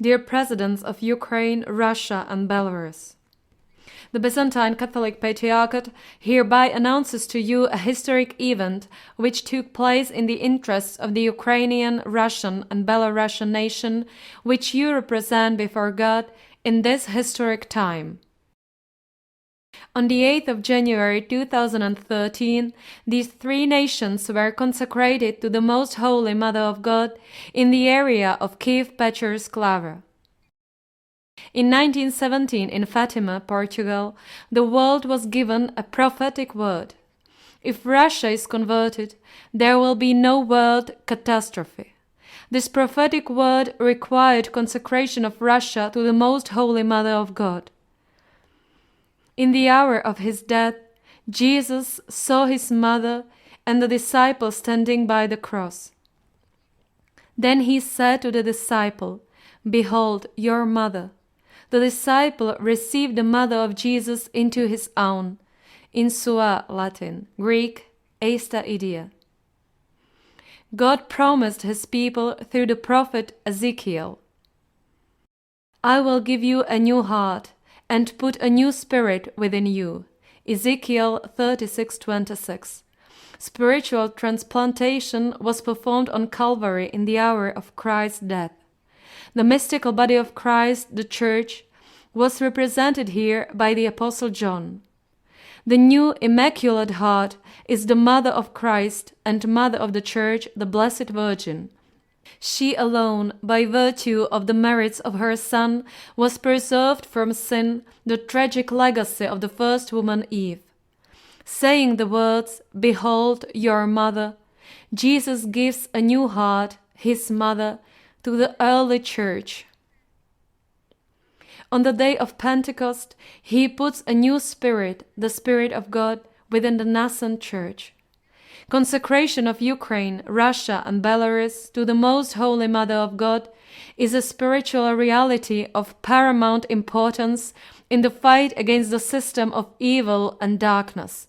Dear Presidents of Ukraine, Russia and Belarus, the Byzantine Catholic Patriarchate hereby announces to you a historic event which took place in the interests of the Ukrainian, Russian and Belarusian nation, which you represent before God in this historic time. On the 8th of January 2013, these three nations were consecrated to the Most Holy Mother of God in the area of Kiev-Pechersk Lavra. In 1917, in Fatima, Portugal, the world was given a prophetic word. If Russia is converted, there will be no world catastrophe. This prophetic word required consecration of Russia to the Most Holy Mother of God. In the hour of his death, Jesus saw his mother and the disciple standing by the cross. Then he said to the disciple, "Behold your mother." The disciple received the mother of Jesus into his own, in sua Latin, Greek, esta idia. God promised his people through the prophet Ezekiel, "I will give you a new heart and put a new spirit within you." Ezekiel 36:26. Spiritual transplantation was performed on Calvary in the hour of Christ's death. The mystical body of Christ, the Church, was represented here by the Apostle John. The new Immaculate Heart is the Mother of Christ and Mother of the Church, the Blessed Virgin. She alone, by virtue of the merits of her Son, was preserved from sin, the tragic legacy of the first woman Eve. Saying the words, "Behold your mother," Jesus gives a new heart, his mother, to the early Church. On the day of Pentecost, he puts a new spirit, the Spirit of God, within the nascent Church. Consecration of Ukraine, Russia and Belarus to the Most Holy Mother of God is a spiritual reality of paramount importance in the fight against the system of evil and darkness.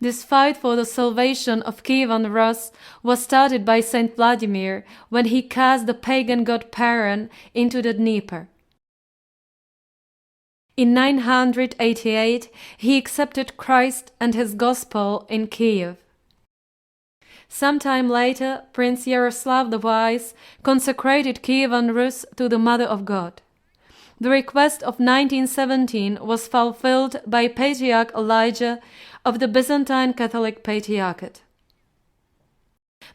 This fight for the salvation of Kiev and Rus was started by Saint Vladimir when he cast the pagan god Paran into the Dnieper. In 988, he accepted Christ and his gospel in Kiev. Some time later, Prince Yaroslav the Wise consecrated Kiev and Rus to the Mother of God. The request of 1917 was fulfilled by Patriarch Elijah of the Byzantine Catholic Patriarchate.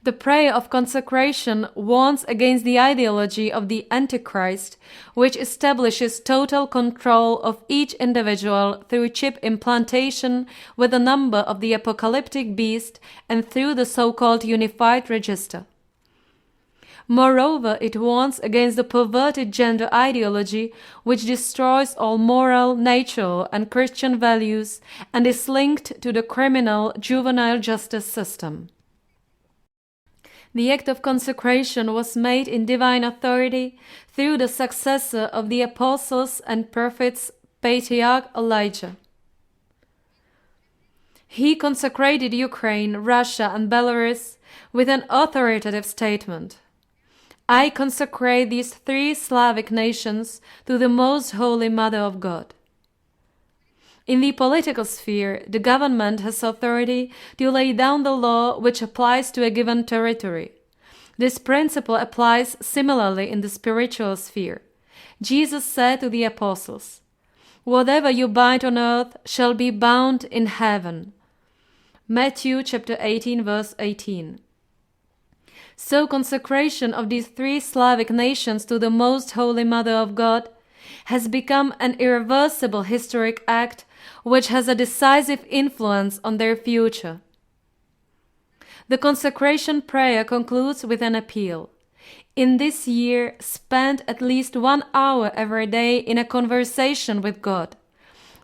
The prayer of consecration warns against the ideology of the Antichrist, which establishes total control of each individual through chip implantation with the number of the apocalyptic beast and through the so-called unified register. Moreover, it warns against the perverted gender ideology, which destroys all moral, natural, and Christian values and is linked to the criminal juvenile justice system. The act of consecration was made in divine authority through the successor of the apostles and prophets, Patriarch Elijah. He consecrated Ukraine, Russia, and Belarus with an authoritative statement: "I consecrate these three Slavic nations to the Most Holy Mother of God." In the political sphere, the government has authority to lay down the law which applies to a given territory. This principle applies similarly in the spiritual sphere. Jesus said to the apostles, Whatever you bind on earth shall be bound in heaven. Matthew chapter 18, verse 18. So consecration of these three Slavic nations to the Most Holy Mother of God has become an irreversible historic act which has a decisive influence on their future. The consecration prayer concludes with an appeal. In this year, spend at least 1 hour every day in a conversation with God.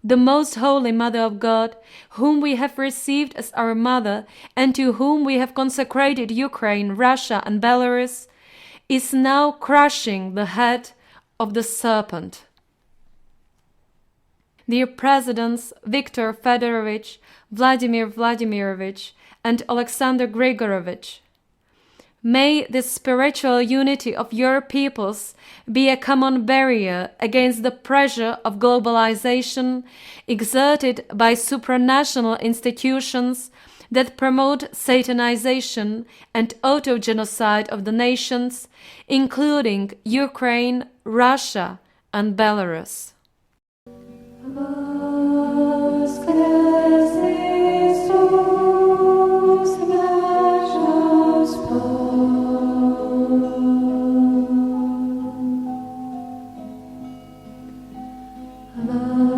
The Most Holy Mother of God, whom we have received as our Mother and to whom we have consecrated Ukraine, Russia, and Belarus, is now crushing the head of the serpent. Dear Presidents Viktor Fedorovich, Vladimir Vladimirovich, and Alexander Grigorovich, may the spiritual unity of your peoples be a common barrier against the pressure of globalization exerted by supranational institutions that promote satanization and auto-genocide of the nations, including Ukraine, Russia, and Belarus. Love.